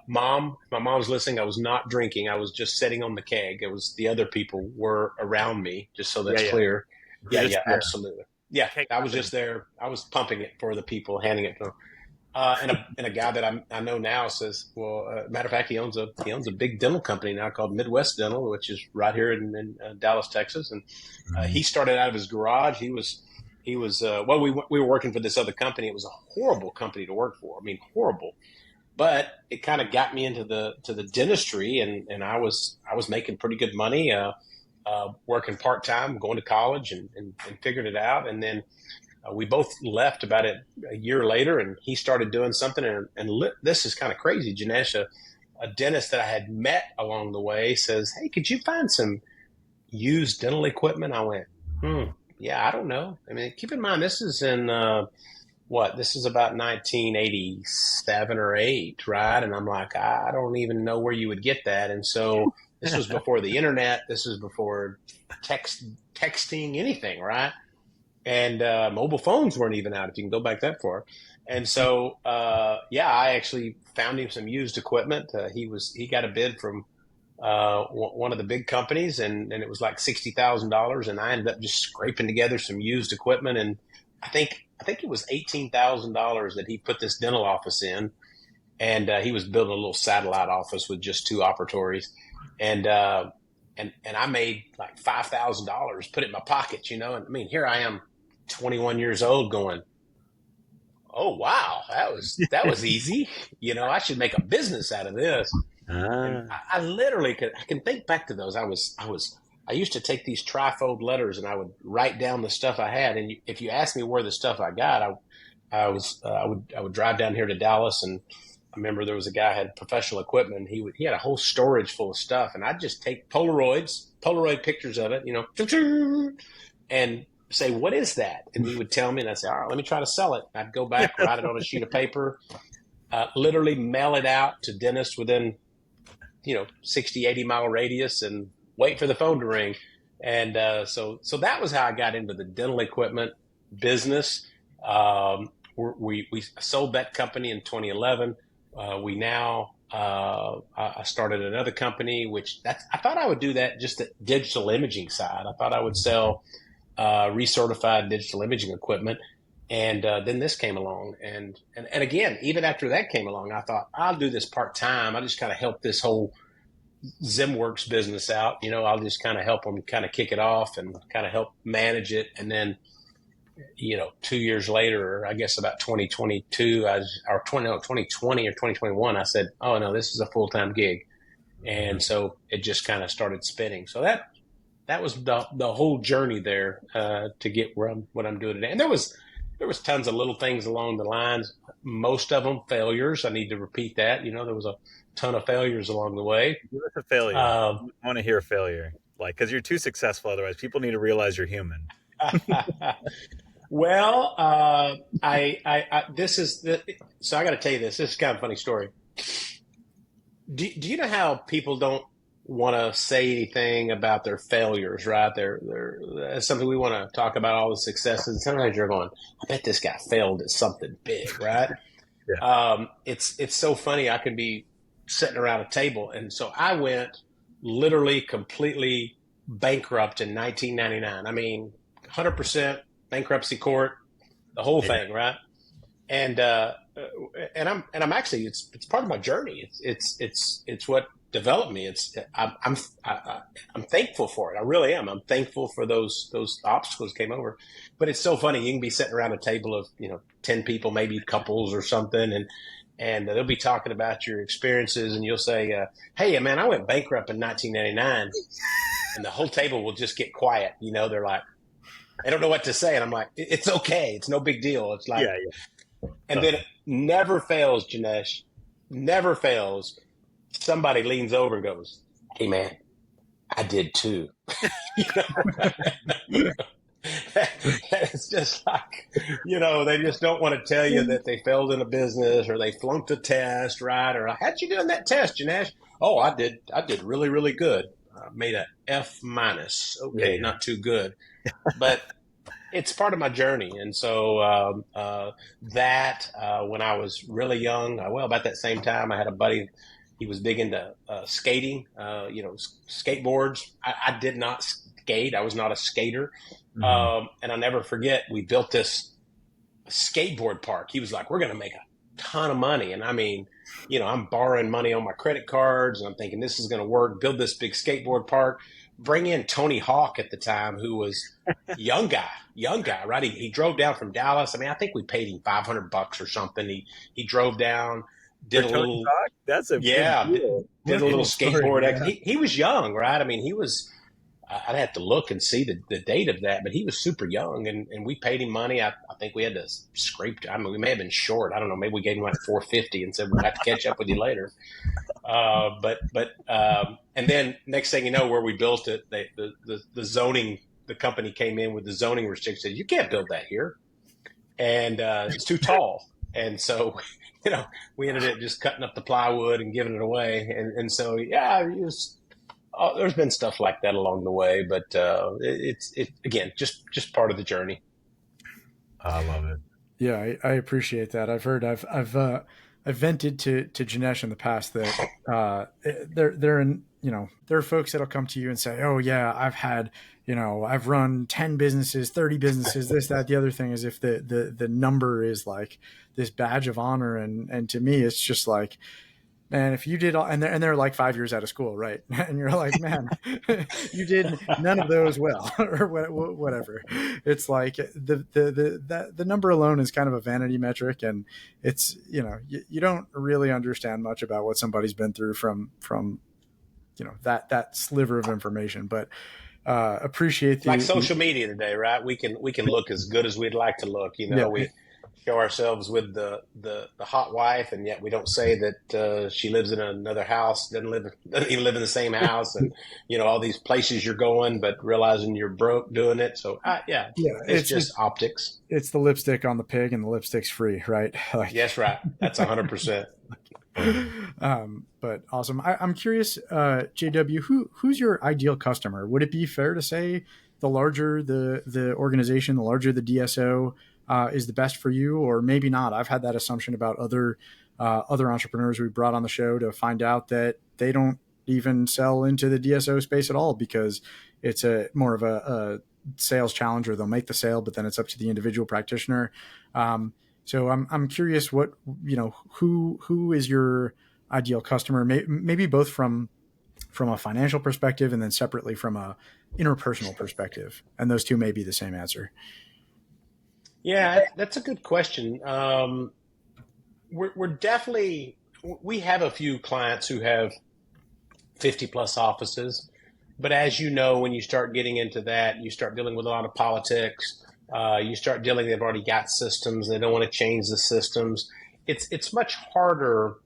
My mom's listening. I was not drinking. I was just sitting on the keg. It was the other people were around me, just so that's clear. Yeah, absolutely. Yeah, I was just there. I was pumping it for the people, handing it to them. And a guy that I know now says, well, matter of fact, he owns a big dental company now called Midwest Dental, which is right here in Dallas, Texas. And he started out of his garage. He was we were working for this other company. It was a horrible company to work for. I mean, horrible. But it kind of got me into the dentistry, and I was making pretty good money, working part time, going to college, and figured it out. And then we both left about a year later, and he started doing something. And this is kind of crazy, Jinesh. A dentist that I had met along the way says, "Hey, could you find some used dental equipment?" I went, yeah, I don't know. I mean, keep in mind this is in this is about 1987 or 8, right? And I'm like, I don't even know where you would get that. And so this was before the internet. This was before texting, anything, right? And mobile phones weren't even out, if you can go back that far. And so, I actually found him some used equipment. He got a bid from one of the big companies, and it was like $60,000. And I ended up just scraping together some used equipment, and I think it was $18,000 that he put this dental office in, and he was building a little satellite office with just 2 operatories, and I made like $5,000, put it in my pocket, And I mean, here I am, 21 years old, going, oh wow, that was easy, I should make a business out of this. I literally I can think back to those. I used to take these trifold letters and I would write down the stuff I had. And if you ask me where the stuff I got, I would drive down here to Dallas, and I remember there was a guy who had professional equipment. And he had a whole storage full of stuff, and I'd just take Polaroid pictures of it, and say, what is that? And he would tell me, and I'd say, all right, let me try to sell it. I'd go back, write it on a sheet of paper, literally mail it out to dentists within, 60, 80 mile radius, and wait for the phone to ring. And so that was how I got into the dental equipment business. We sold that company in 2011. I started another company, I thought I would do that just the digital imaging side. I thought I would sell recertified digital imaging equipment. And then this came along. And again, even after that came along, I thought I'll do this part time. I just kind of help this whole ZimWorks business out. I'll just kind of help them kind of kick it off and kind of help manage it. And then, 2 years later, I guess about 2022, 2020 or 2021, I said, oh no, this is a full-time gig. And so it just kind of started spinning. So that was the whole journey there to get what I'm doing today. And there was tons of little things along the lines, most of them failures. I need to repeat that. There was a ton of failures along the way. Give us a failure. I want to hear a failure, because you're too successful. Otherwise, people need to realize you're human. Well, so I got to tell you this. This is kind of a funny story. Do you know how people don't want to say anything about their failures, right? That's something we want to talk about, all the successes. Sometimes you're going, I bet this guy failed at something big, right? Yeah. It's so funny. I can be sitting around a table. And so I went literally completely bankrupt in 1999. I mean, 100% bankruptcy court, the whole thing, right? And I'm actually, it's part of my journey. It's what developed me. I'm thankful for it. I really am. I'm thankful for those obstacles came over. But it's so funny. You can be sitting around a table of 10 people, maybe couples or something, and they'll be talking about your experiences, and you'll say, "Hey, man, I went bankrupt in 1999." and the whole table will just get quiet. You know, they're like, I don't know what to say. And I'm like, it's okay. It's no big deal. It's like, and then it never fails, Jinesh, never fails. Somebody leans over and goes, hey man, I did too. It's just like, they just don't want to tell you that they failed in a business or they flunked a test, right? Or how'd you do in that test, Jinesh? Oh, I did really, really good. Made a F-. Okay, not too good, but it's part of my journey. And so when I was really young, about that same time, I had a buddy. He was big into skating, skateboards. I did not skate. I was not a skater. And I'll never forget, we built this skateboard park. He was like, we're going to make a ton of money. And I mean, I'm borrowing money on my credit cards and I'm thinking this is going to work, build this big skateboard park, bring in Tony Hawk at the time, who was young guy, right? He drove down from Dallas. I mean, I think we paid him $500 or something. He drove down, did a little, that's a did a little skateboard. He was young, right? I mean, he was, I'd have to look and see the date of that, but he was super young and we paid him money. I think we had to scrape. I mean, we may have been short. I don't know. Maybe we gave him like $450 and said, we'll have to catch up with you later. And then next thing you know, where we built it, the zoning, the company came in with the zoning restrictions, said, you can't build that here. And it's too tall. And so, we ended up just cutting up the plywood and giving it away. And so, there's been stuff like that along the way, but it's again, just part of the journey. I love it. Yeah, I appreciate that. I've heard, I've vented to Jinesh in the past that there are folks that'll come to you and say, oh yeah, I've run 10 businesses, 30 businesses, this, that, the other thing, as if the number is like this badge of honor. And to me, it's just like, man, if you did all, and they're like 5 years out of school, right? And you're like, man, you did none of those well, or whatever. It's like the number alone is kind of a vanity metric, and it's you don't really understand much about what somebody's been through from that sliver of information. But appreciate like social media today, right? We can look as good as we'd like to look. We show ourselves with the hot wife, and yet we don't say that she lives in another house, doesn't even live in the same house, and all these places you're going, but realizing you're broke doing it. So it's just optics. It's the lipstick on the pig, and the lipstick's free, right? Yes, right. That's 100%. But awesome. I'm curious, JW, who's your ideal customer? Would it be fair to say the larger the organization, the larger the DSO, is the best for you, or maybe not? I've had that assumption about other entrepreneurs we brought on the show to find out that they don't even sell into the DSO space at all because it's more of a sales challenge, or they'll make the sale, but then it's up to the individual practitioner. So I'm curious who is your ideal customer, maybe both from a financial perspective and then separately from a interpersonal perspective. And those two may be the same answer. Yeah, that's a good question. We're definitely, we have a few clients who have 50 plus offices, but as you know, when you start getting into that, you start dealing with a lot of politics. You start dealing, they've already got systems. They don't want to change the systems. It's much harder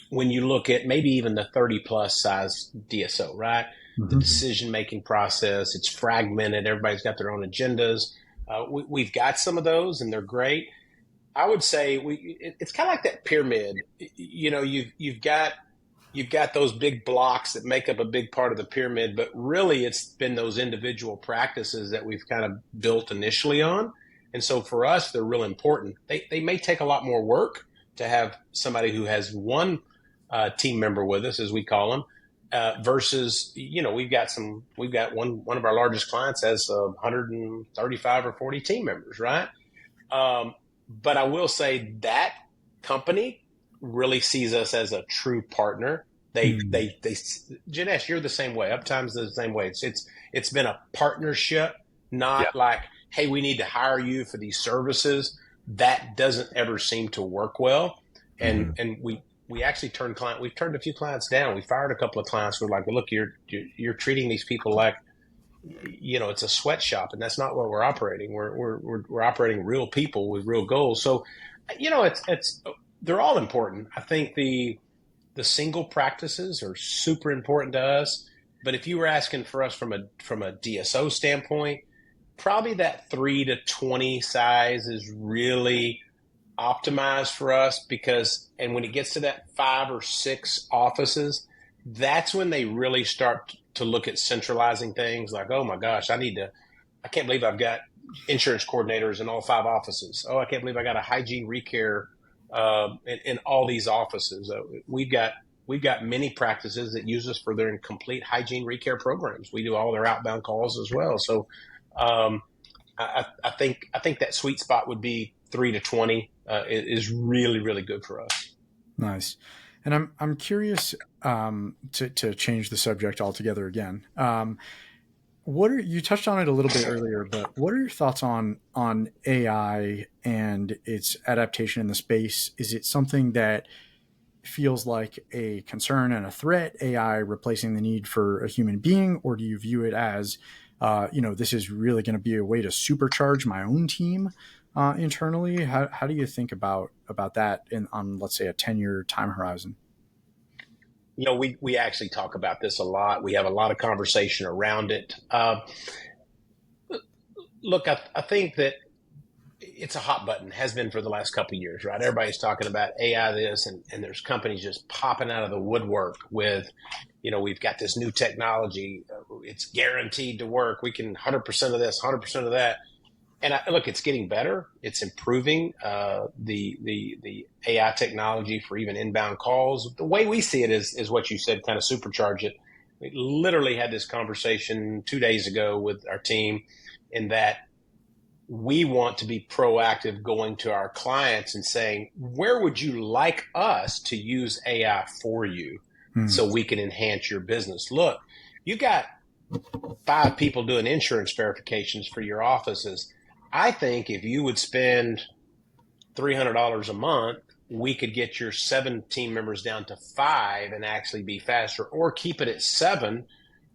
when you look at maybe even the 30 plus size DSO, right? Mm-hmm. The decision-making process, it's fragmented. Everybody's got their own agendas. We've got some of those, and they're great. I would say it's kind of like that pyramid. You've got those big blocks that make up a big part of the pyramid, but really it's been those individual practices that we've kind of built initially on. And so for us, they're real important. They may take a lot more work to have somebody who has one team member with us, as we call them, versus, we've got one of our largest clients has 135 or 40 team members, right? But I will say that company really sees us as a true partner. They Jinesh, you're the same way. Uptime's the same way. It's been a partnership, not like, hey, we need to hire you for these services. That doesn't ever seem to work well. And we actually we've turned a few clients down. We fired a couple of clients. We're like, well, look, you're treating these people like, it's a sweatshop, and that's not what we're operating. We're operating real people with real goals. So, they're all important. I think the single practices are super important to us. But if you were asking for us from a DSO standpoint, probably that 3 to 20 size is really optimized for us, and when it gets to that 5 or 6 offices, that's when they really start to look at centralizing things like, oh my gosh, I can't believe I've got insurance coordinators in all 5 offices. Oh, I can't believe I got a hygiene recare in all these offices. We've got many practices that use us for their complete hygiene recare programs. We do all their outbound calls as well. So I think that sweet spot would be 3 to 20 is really, really good for us. Nice. And I'm curious to change the subject altogether again. You touched on it a little bit earlier, but what are your thoughts on AI and its adaptation in the space? Is it something that feels like a concern and a threat, AI replacing the need for a human being, or do you view it as, this is really going to be a way to supercharge my own team internally? How do you think about that on, let's say, a 10-year time horizon? We actually talk about this a lot. We have a lot of conversation around it. Look, I think that it's a hot button, has been for the last couple of years, right? Everybody's talking about AI this, and there's companies just popping out of the woodwork with, we've got this new technology. It's guaranteed to work. We can 100% of this, 100% of that. And look, it's getting better. It's improving the AI technology for even inbound calls. The way we see it is what you said, kind of supercharge it. We literally had this conversation 2 days ago with our team, in that we want to be proactive, going to our clients and saying, where would you like us to use AI for you so we can enhance your business? Look, you got 5 people doing insurance verifications for your offices. I think if you would spend $300 a month, we could get your 7 team members down to 5 and actually be faster, or keep it at 7,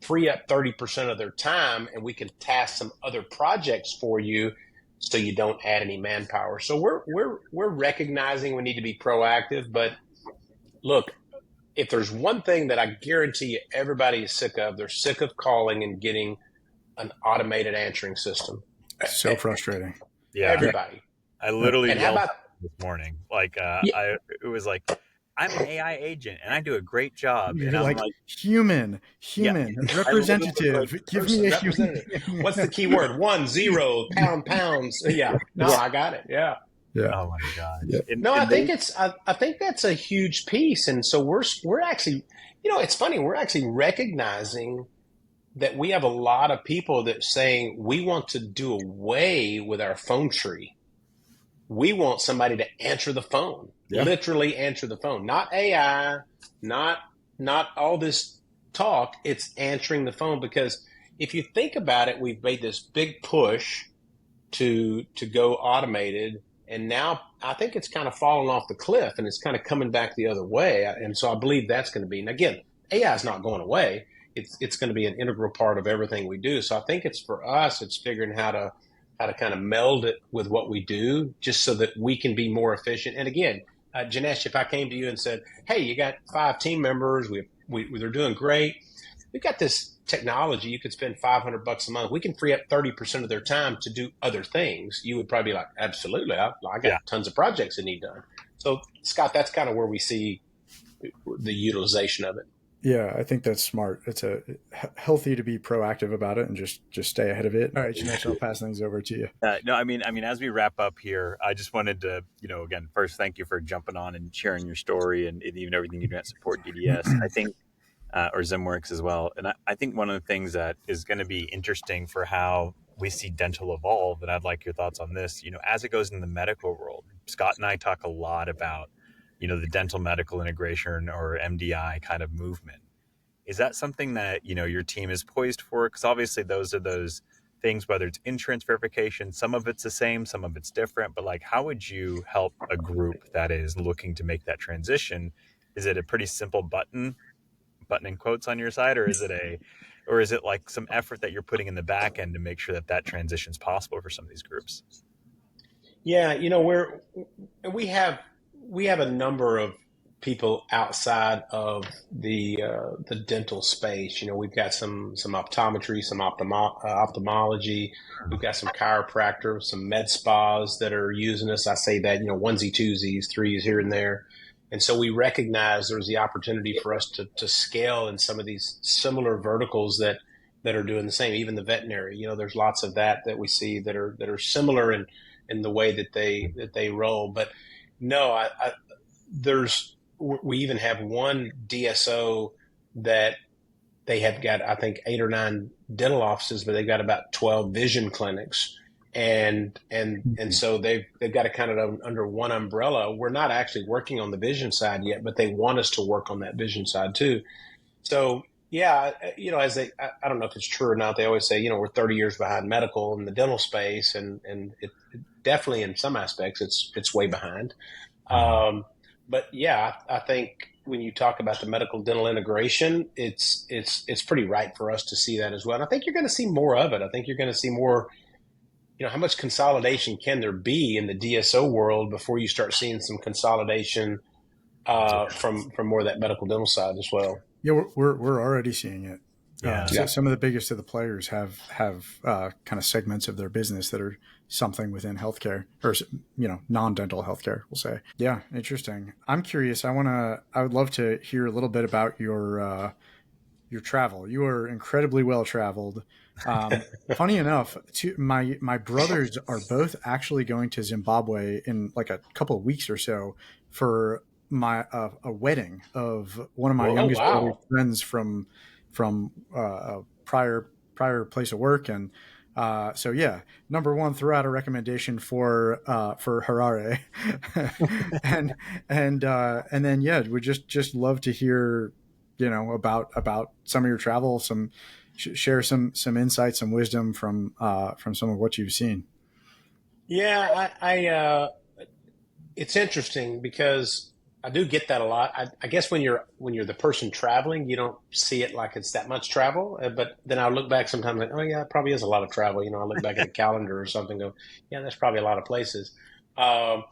free up 30% of their time, and we can task some other projects for you so you don't add any manpower. So we're recognizing we need to be proactive. But look, if there's one thing that I guarantee you everybody is sick of, they're sick of calling and getting an automated answering system. So frustrating. Yeah. Everybody. I literally yelled this morning. It was like, I'm an AI agent and I do a great job. You're and I'm like human, representative. Give me a human. What's the key word? 1, pounds. Yeah. No, I got it. Yeah. Yeah. Oh my God. Yeah. I think that's a huge piece. And so we're actually, it's funny. We're actually recognizing that we have a lot of people that saying we want to do away with our phone tree. We want somebody to answer the phone, literally answer the phone, not AI, not all this talk. It's answering the phone, because if you think about it, we've made this big push to go automated. And now I think it's kind of fallen off the cliff, and it's kind of coming back the other way. And so I believe that's going to be, and again, AI is not going away. It's going to be an integral part of everything we do. So I think it's for us, it's figuring how to kind of meld it with what we do, just so that we can be more efficient. And again, Jinesh, if I came to you and said, hey, you got 5 team members, they're doing great. We've got this technology. You could spend $500 a month. We can free up 30% of their time to do other things. You would probably be like, absolutely. I got tons of projects that need done. So Scott, that's kind of where we see the utilization of it. Yeah, I think that's smart. It's healthy to be proactive about it and just stay ahead of it. All right, Jinesh, I'll pass things over to you. No, I mean, as we wrap up here, I just wanted to, again, first, thank you for jumping on and sharing your story and even everything you do at SupportDDS. I think, or ZimWorks as well. And I think one of the things that is going to be interesting for how we see dental evolve, and I'd like your thoughts on this, as it goes in the medical world. Scott and I talk a lot about the dental medical integration, or MDI kind of movement. Is that something that, your team is poised for? Because obviously those are those things, whether it's insurance verification, some of it's the same, some of it's different, but how would you help a group that is looking to make that transition is it a pretty simple button in quotes on your side, or is it like some effort that you're putting in the back end to make sure that transition is possible for some of these groups? Yeah, we have a number of people outside of the dental space. We've got some optometry, some ophthalmology. We've got some chiropractors, some med spas that are using us. I say that, onesie, twosies, threes here and there. And so we recognize there's the opportunity for us to scale in some of these similar verticals that are doing the same. Even the veterinary, there's lots of that we see that are similar in the way that they roll. But no, we even have one DSO that they have got, I think, 8 or 9 dental offices, but they've got about 12 vision clinics. And so they've got it kind of under one umbrella. We're not actually working on the vision side yet, but they want us to work on that vision side too. So yeah, I don't know if it's true or not. They always say, we're 30 years behind medical in the dental space, and it definitely in some aspects it's way behind. But yeah, I think when you talk about the medical dental integration, it's pretty right for us to see that as well. And I think you're going to see more of it. I think you're going to see more. How much consolidation can there be in the DSO world before you start seeing some consolidation from more of that medical dental side as well? Yeah, we're already seeing it. Yeah. So some of the biggest of the players have kind of segments of their business that are something within healthcare, or non-dental healthcare, we'll say. Yeah, interesting. I'm curious. I would love to hear a little bit about your travel. You are incredibly well traveled. Funny enough, my brothers are both actually going to Zimbabwe in like a couple of weeks or so for a wedding of one of my youngest brother's friends from a prior place of work. And so yeah, number one, throw out a recommendation for Harare. and then yeah, we just love to hear about some of your travel, share some insights, some wisdom from some of what you've seen. Yeah, I it's interesting because I do get that a lot. I guess when you're the person traveling, you don't see it like it's that much travel. But then I look back sometimes like, oh yeah, it probably is a lot of travel. I look back at a calendar or something, go, yeah, that's probably a lot of places. I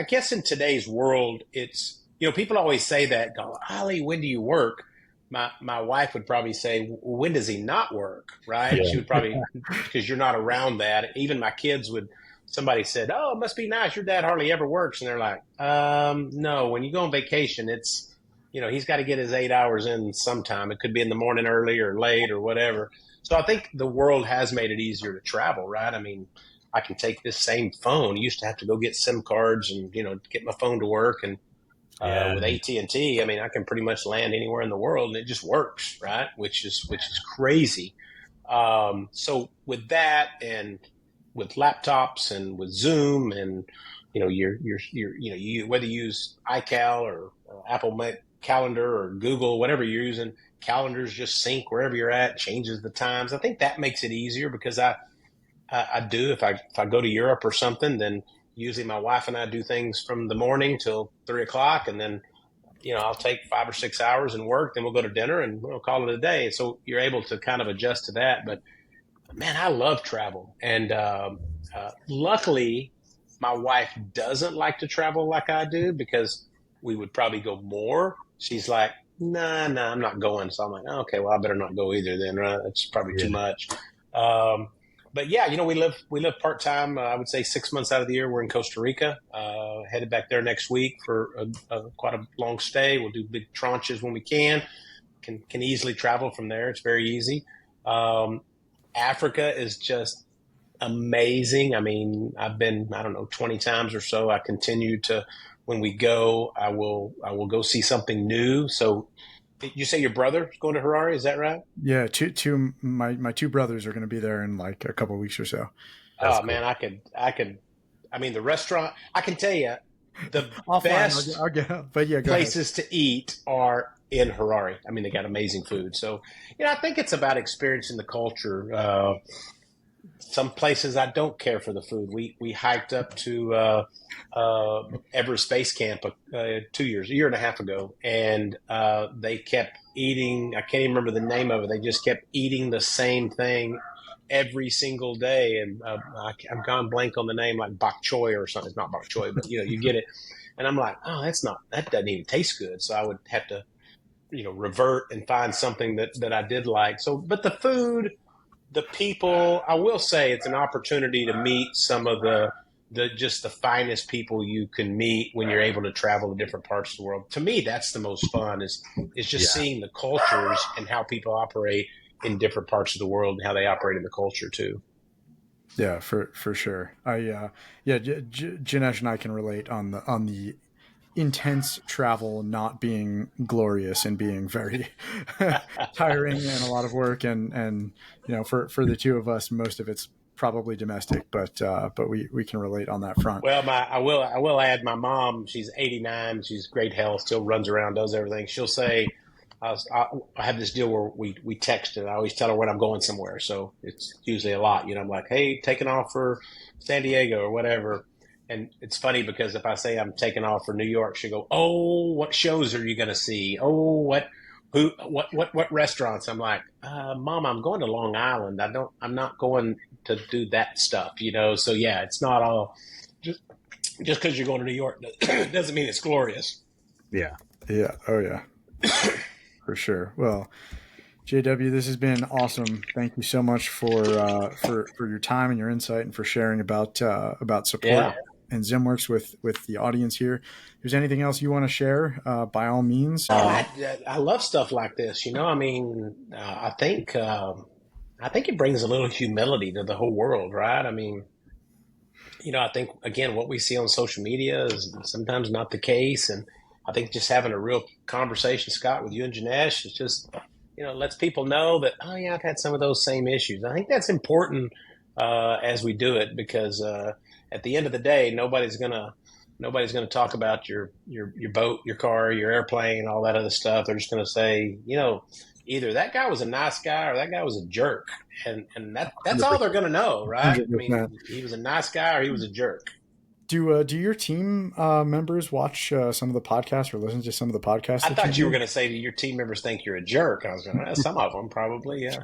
guess in today's world, it's people always say that, go, Ali, when do you work? My wife would probably say, when does he not work? Right? Yeah. She would probably, because you're not around that. Even my kids somebody said, oh, it must be nice. Your dad hardly ever works. And they're like, no, when you go on vacation, it's, he's got to get his 8 hours in sometime. It could be in the morning early or late or whatever. So I think the world has made it easier to travel, right? I mean, I can take this same phone. I used to have to go get SIM cards and, get my phone to work. And with AT&T, I mean, I can pretty much land anywhere in the world and it just works, right? Which is crazy. So with that and with laptops and with Zoom and, you whether you use iCal or Apple Calendar or Google, whatever you're using, calendars just sync wherever you're at, changes the times. I think that makes it easier because I do, if I go to Europe or something, then usually my wife and I do things from the morning till 3 o'clock. And then, I'll take 5 or 6 hours and work, then we'll go to dinner and we'll call it a day. So you're able to kind of adjust to that. But man, I love travel. And luckily, my wife doesn't like to travel like I do because we would probably go more. She's like, nah, I'm not going. So I'm like, oh, okay, well, I better not go either then, right? It's probably too much. But yeah, we live part-time. I would say 6 months out of the year, we're in Costa Rica, headed back there next week for quite a long stay. We'll do big tranches when we can easily travel from there. It's very easy. Africa is just amazing. I mean, I've been, 20 times or so. I continue to, when we go, I will go see something new. So you say your brother's going to Harare, is that right? Yeah, my two brothers are going to be there in like a couple of weeks or so. That's cool. Man, I could. I mean, the restaurant. I can tell you, the best places to eat are in Harare. I mean, they got amazing food. So, I think it's about experiencing the culture. some places I don't care for the food. We hiked up to Everest Base Camp a year and a half ago, and they kept eating. I can't even remember the name of it. They just kept eating the same thing every single day, and I'm gone blank on the name, like bok choy or something. It's not bok choy, but you get it. And I'm like, oh, that doesn't even taste good. So I would have to, revert and find something that I did like. So, but the food, the people, I will say it's an opportunity to meet some of the finest people you can meet when you're able to travel to different parts of the world. To me, that's the most fun is just seeing the cultures and how people operate in different parts of the world and how they operate in the culture too. Yeah, for sure. Jinesh and I can relate on the intense travel not being glorious and being very tiring and a lot of work, and for the two of us, most of it's probably domestic, but we can relate on that front. Well, I will add, my mom, she's 89, she's great health, still runs around, does everything. She'll say, I have this deal where we text, and I always tell her when I'm going somewhere. So it's usually a lot, I'm like, hey, taking off for San Diego or whatever. And it's funny because if I say I'm taking off for New York, she'll go, oh, what shows are you going to see? Oh, what restaurants? I'm like, Mom, I'm going to Long Island. I'm not going to do that stuff, So yeah, it's not all just because you're going to New York doesn't mean it's glorious. Yeah. Yeah. Oh yeah. For sure. Well, JW, this has been awesome. Thank you so much for your time and your insight, and for sharing about support and ZimWorks with the audience here. If there's anything else you want to share, by all means. I love stuff like this. I think it brings a little humility to the whole world, right? I mean, I think, again, what we see on social media is sometimes not the case. And I think just having a real conversation, Scott, with you and Jinesh, is just, lets people know that, oh yeah, I've had some of those same issues. I think that's important as we do it, because at the end of the day, nobody's gonna talk about your boat, your car, your airplane, all that other stuff. They're just gonna say, either that guy was a nice guy or that guy was a jerk, and that's all they're gonna know, right? 100%. I mean, he was a nice guy or he was a jerk. Do your team members watch some of the podcasts or listen to some of the podcasts? I thought you were going to say, do your team members think you're a jerk? I was going to, some of them probably, yeah.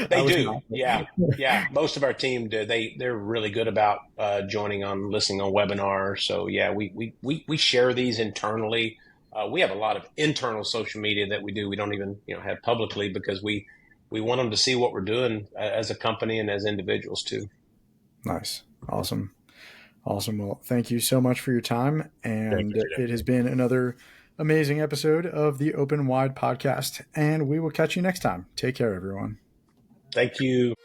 They do, yeah. Most of our team do. They're really good about joining on, listening on webinars. So yeah, we share these internally. We have a lot of internal social media that we do. We don't even have publicly, because we want them to see what we're doing as a company and as individuals too. Nice, awesome. Well, thank you so much for your time. And it has been another amazing episode of the Open Wide podcast. And we will catch you next time. Take care, everyone. Thank you.